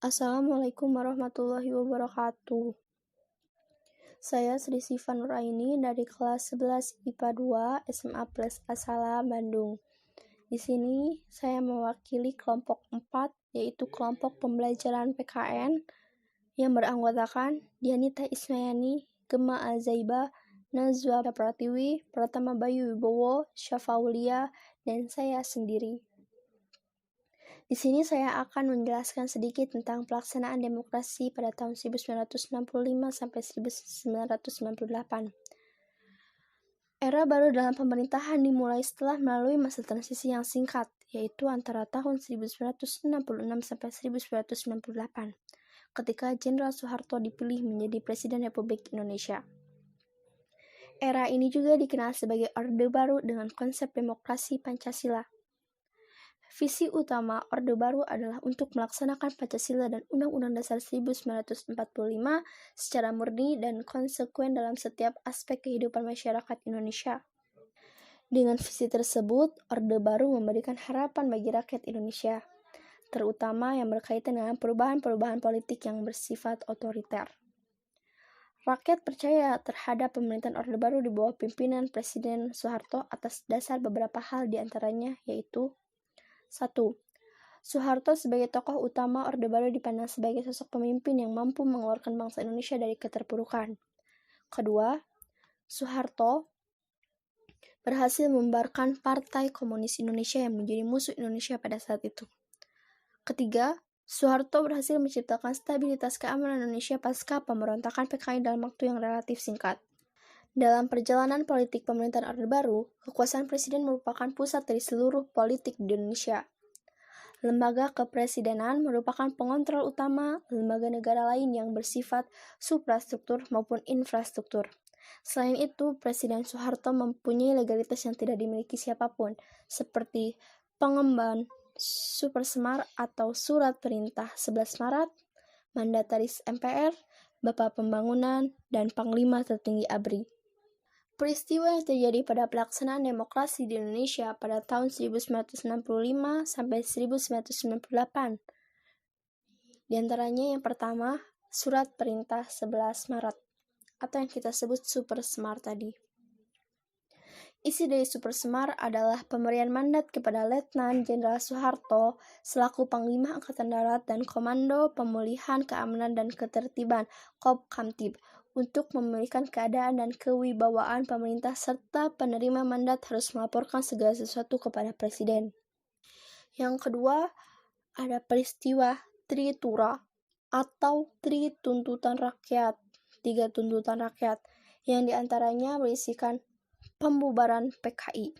Assalamualaikum warahmatullahi wabarakatuh. Saya Sri Siva Nuraini dari kelas 11 IPA 2 SMA Plus Asala Bandung. Di sini saya mewakili kelompok 4, yaitu kelompok pembelajaran PKN yang beranggotakan Dianita Ismayani, Gema Azaiba, Nazwa Pratiwi, Pratama Bayu Wibowo, Syafaulia, dan saya sendiri. Di sini saya akan menjelaskan sedikit tentang pelaksanaan demokrasi pada tahun 1965 sampai 1998. Era baru dalam pemerintahan dimulai setelah melalui masa transisi yang singkat, yaitu antara tahun 1966 sampai 1998, ketika Jenderal Soeharto dipilih menjadi Presiden Republik Indonesia. Era ini juga dikenal sebagai Orde Baru dengan konsep demokrasi Pancasila. Visi utama Orde Baru adalah untuk melaksanakan Pancasila dan Undang-Undang Dasar 1945 secara murni dan konsekuen dalam setiap aspek kehidupan masyarakat Indonesia. Dengan visi tersebut, Orde Baru memberikan harapan bagi rakyat Indonesia, terutama yang berkaitan dengan perubahan-perubahan politik yang bersifat otoriter. Rakyat percaya terhadap pemerintahan Orde Baru di bawah pimpinan Presiden Soeharto atas dasar beberapa hal diantaranya, yaitu 1. Soeharto sebagai tokoh utama Orde Baru dipandang sebagai sosok pemimpin yang mampu mengeluarkan bangsa Indonesia dari keterpurukan. Kedua, Soeharto berhasil membubarkan Partai Komunis Indonesia yang menjadi musuh Indonesia pada saat itu. Ketiga, Soeharto berhasil menciptakan stabilitas keamanan Indonesia pasca pemberontakan PKI dalam waktu yang relatif singkat. Dalam perjalanan politik pemerintahan Orde Baru, kekuasaan presiden merupakan pusat dari seluruh politik di Indonesia. Lembaga kepresidenan merupakan pengontrol utama lembaga negara lain yang bersifat suprastruktur maupun infrastruktur. Selain itu, Presiden Soeharto mempunyai legalitas yang tidak dimiliki siapapun, seperti pengemban Supersemar atau Surat Perintah 11 Maret, Mandataris MPR, Bapak Pembangunan, dan Panglima Tertinggi ABRI. Peristiwa yang terjadi pada pelaksanaan demokrasi di Indonesia pada tahun 1965 sampai 1998. Di antaranya yang pertama, Surat Perintah 11 Maret atau yang kita sebut Supersemar tadi. Isi dari Supersemar adalah pemberian mandat kepada Letnan Jenderal Soeharto selaku Panglima Angkatan Darat dan Komando Pemulihan Keamanan dan Ketertiban Kopkamtib untuk memulihkan keadaan dan kewibawaan pemerintah serta penerima mandat harus melaporkan segala sesuatu kepada Presiden. Yang kedua, ada peristiwa Tritura atau Tri Tuntutan Rakyat, 3 tuntutan rakyat, yang diantaranya berisikan pembubaran PKI.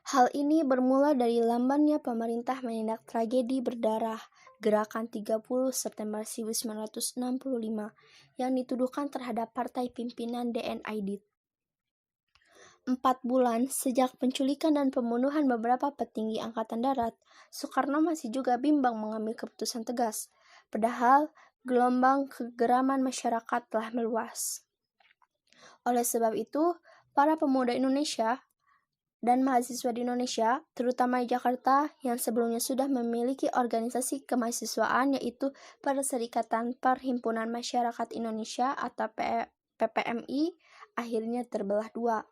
Hal ini bermula dari lambannya pemerintah menindak tragedi berdarah Gerakan 30 September 1965 yang dituduhkan terhadap partai pimpinan DN Aidit. 4 bulan sejak penculikan dan pembunuhan beberapa petinggi Angkatan Darat, Soekarno masih juga bimbang mengambil keputusan tegas, padahal gelombang kegeraman masyarakat telah meluas. Oleh sebab itu, para pemuda Indonesia dan mahasiswa di Indonesia, terutama di Jakarta, yang sebelumnya sudah memiliki organisasi kemahasiswaan yaitu Perserikatan Perhimpunan Masyarakat Indonesia atau PPMI, akhirnya terbelah dua.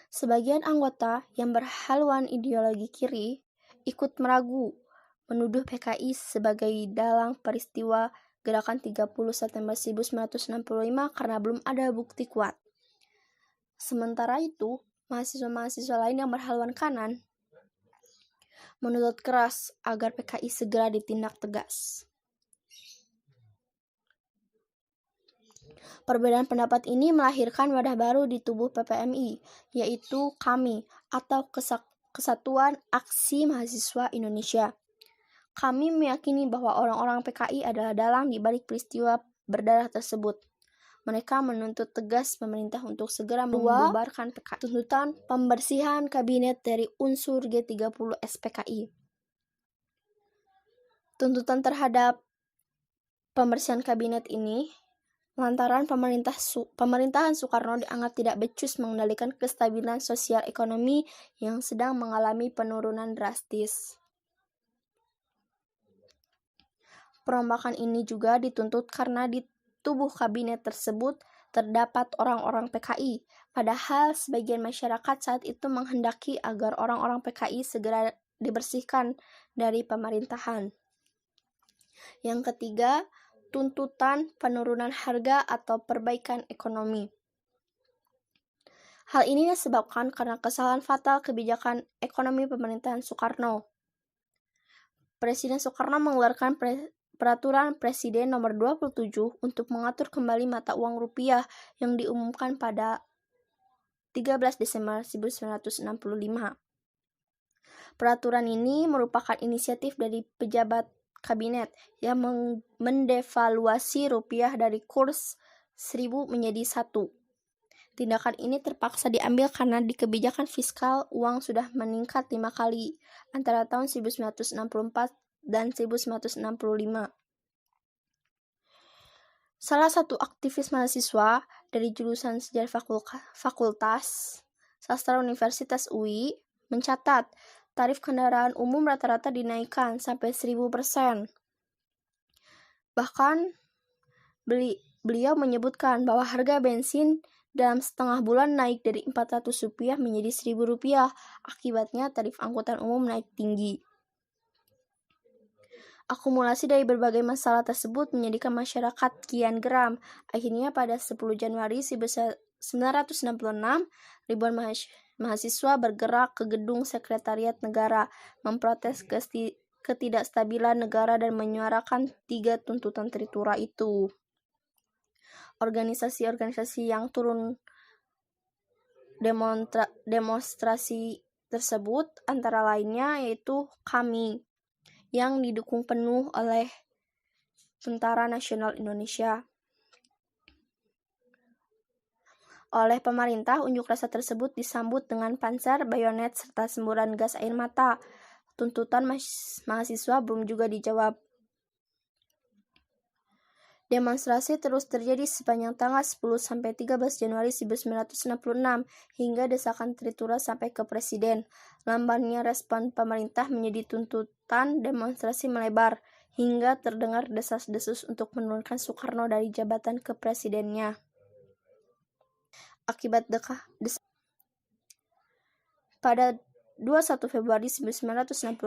Sebagian anggota yang berhaluan ideologi kiri ikut meragu, menuduh PKI sebagai dalang peristiwa Gerakan 30 September 1965 karena belum ada bukti kuat. Sementara itu, mahasiswa-mahasiswa lain yang berhaluan kanan menuntut keras agar PKI segera ditindak tegas. Perbedaan pendapat ini melahirkan wadah baru di tubuh PPMI, yaitu KAMI atau Kesatuan Aksi Mahasiswa Indonesia. Kami meyakini bahwa orang-orang PKI adalah dalang di balik peristiwa berdarah tersebut. Mereka menuntut tegas pemerintah untuk segera membubarkan PKI. Tuntutan pembersihan kabinet dari unsur G30 SPKI. Tuntutan terhadap pembersihan kabinet ini lantaran pemerintahan Soekarno dianggap tidak becus mengendalikan kestabilan sosial ekonomi yang sedang mengalami penurunan drastis. Perombakan ini juga dituntut karena di tubuh kabinet tersebut terdapat orang-orang PKI, padahal sebagian masyarakat saat itu menghendaki agar orang-orang PKI segera dibersihkan dari pemerintahan. Yang ketiga, tuntutan penurunan harga atau perbaikan ekonomi. Hal ini disebabkan karena kesalahan fatal kebijakan ekonomi pemerintahan Soekarno. Presiden Soekarno mengeluarkan Peraturan Presiden Nomor 27 untuk mengatur kembali mata uang rupiah yang diumumkan pada 13 Desember 1965. Peraturan ini merupakan inisiatif dari pejabat kabinet yang mendevaluasi rupiah dari kurs 1000 menjadi 1. Tindakan ini terpaksa diambil karena di kebijakan fiskal uang sudah meningkat 5 kali antara tahun 1964 dan 1965. Salah satu aktivis mahasiswa dari jurusan Sejarah Fakultas Sastra Universitas UI mencatat tarif kendaraan umum rata-rata dinaikkan sampai 1000%. Bahkan beliau menyebutkan bahwa harga bensin dalam setengah bulan naik dari Rp400 menjadi Rp1000. Akibatnya tarif angkutan umum naik tinggi. Akumulasi dari berbagai masalah tersebut menjadikan masyarakat kian geram. Akhirnya pada 10 Januari 1966, ribuan mahasiswa bergerak ke gedung Sekretariat Negara, memprotes ketidakstabilan negara dan menyuarakan 3 tuntutan Tritura itu. Organisasi-organisasi yang turun demonstrasi tersebut antara lainnya yaitu KAMI yang didukung penuh oleh Tentara Nasional Indonesia. Oleh pemerintah, unjuk rasa tersebut disambut dengan panser, bayonet, serta semburan gas air mata. Tuntutan mahasiswa belum juga dijawab. Demonstrasi terus terjadi sepanjang tanggal 10-13 Januari 1966 hingga desakan Tritura sampai ke Presiden. Lambannya respon pemerintah menjadi tuntutan demonstrasi melebar hingga terdengar desas-desus untuk menurunkan Soekarno dari jabatan kepresidennya. Akibat pada 21 Februari 1966,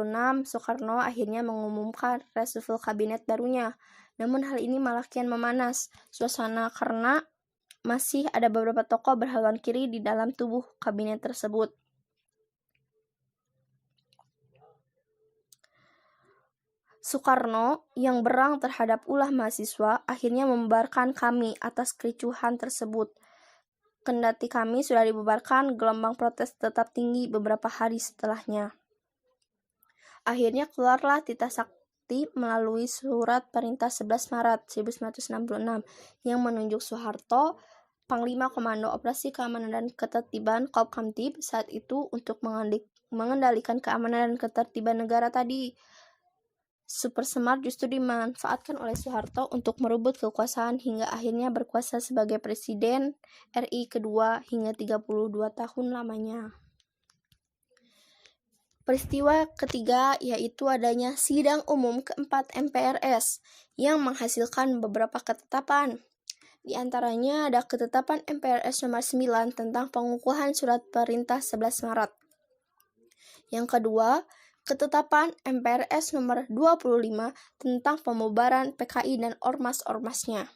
Soekarno akhirnya mengumumkan reshuffle kabinet barunya. Namun hal ini malah kian memanas suasana karena masih ada beberapa tokoh berhaluan kiri di dalam tubuh kabinet tersebut. Soekarno yang berang terhadap ulah mahasiswa akhirnya membubarkan KAMI atas kericuhan tersebut. Kendati KAMI sudah dibubarkan, gelombang protes tetap tinggi beberapa hari setelahnya. Akhirnya keluarlah Tita Sakti melalui surat perintah 11 Maret 1966 yang menunjuk Soeharto, Panglima Komando Operasi Keamanan dan Ketertiban Kopkamtib saat itu untuk mengendalikan keamanan dan ketertiban negara tadi. Super Semar justru dimanfaatkan oleh Soeharto untuk merebut kekuasaan hingga akhirnya berkuasa sebagai Presiden RI kedua hingga 32 tahun lamanya. Peristiwa ketiga yaitu adanya sidang umum keempat MPRS yang menghasilkan beberapa ketetapan. Di antaranya ada ketetapan MPRS nomor 9 tentang pengukuhan surat perintah 11 Maret. Yang kedua, ketetapan MPRS nomor 25 tentang pembubaran PKI dan ormas-ormasnya.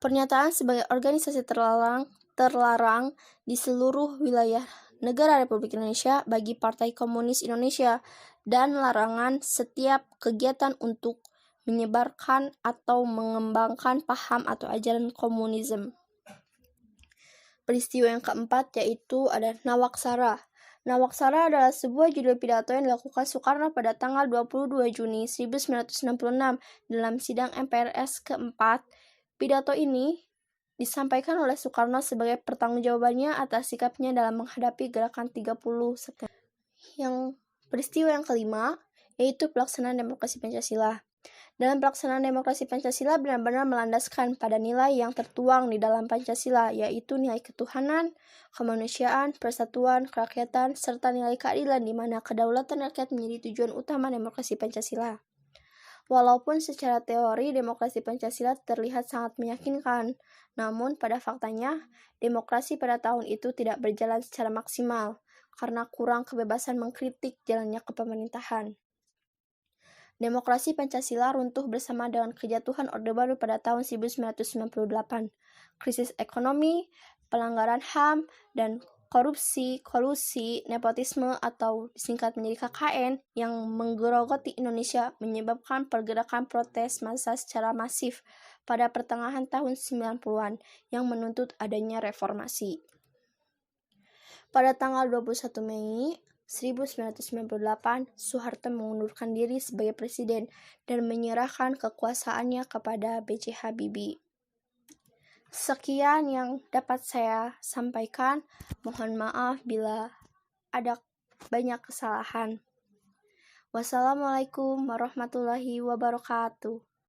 Pernyataan sebagai organisasi terlarang di seluruh wilayah negara Republik Indonesia bagi Partai Komunis Indonesia dan larangan setiap kegiatan untuk menyebarkan atau mengembangkan paham atau ajaran komunisme. Peristiwa yang keempat yaitu ada Nawaksara. Nawaksara adalah sebuah judul pidato yang dilakukan Soekarno pada tanggal 22 Juni 1966 dalam sidang MPRS keempat. Pidato ini disampaikan oleh Soekarno sebagai pertanggungjawabannya atas sikapnya dalam menghadapi gerakan 30 September. Peristiwa yang kelima yaitu pelaksanaan demokrasi Pancasila. Dalam pelaksanaan demokrasi Pancasila benar-benar melandaskan pada nilai yang tertuang di dalam Pancasila, yaitu nilai ketuhanan, kemanusiaan, persatuan, kerakyatan, serta nilai keadilan di mana kedaulatan rakyat menjadi tujuan utama demokrasi Pancasila. Walaupun secara teori demokrasi Pancasila terlihat sangat meyakinkan, namun pada faktanya demokrasi pada tahun itu tidak berjalan secara maksimal karena kurang kebebasan mengkritik jalannya kepemerintahan. Demokrasi Pancasila runtuh bersama dengan kejatuhan Orde Baru pada tahun 1998. Krisis ekonomi, pelanggaran HAM, dan korupsi, kolusi, nepotisme atau disingkat menjadi KKN yang menggerogoti Indonesia menyebabkan pergerakan protes massa secara masif pada pertengahan tahun 90-an yang menuntut adanya reformasi. Pada tanggal 21 Mei 1998, Soeharto mengundurkan diri sebagai presiden dan menyerahkan kekuasaannya kepada B.J. Habibie. Sekian yang dapat saya sampaikan. Mohon maaf bila ada banyak kesalahan. Wassalamualaikum warahmatullahi wabarakatuh.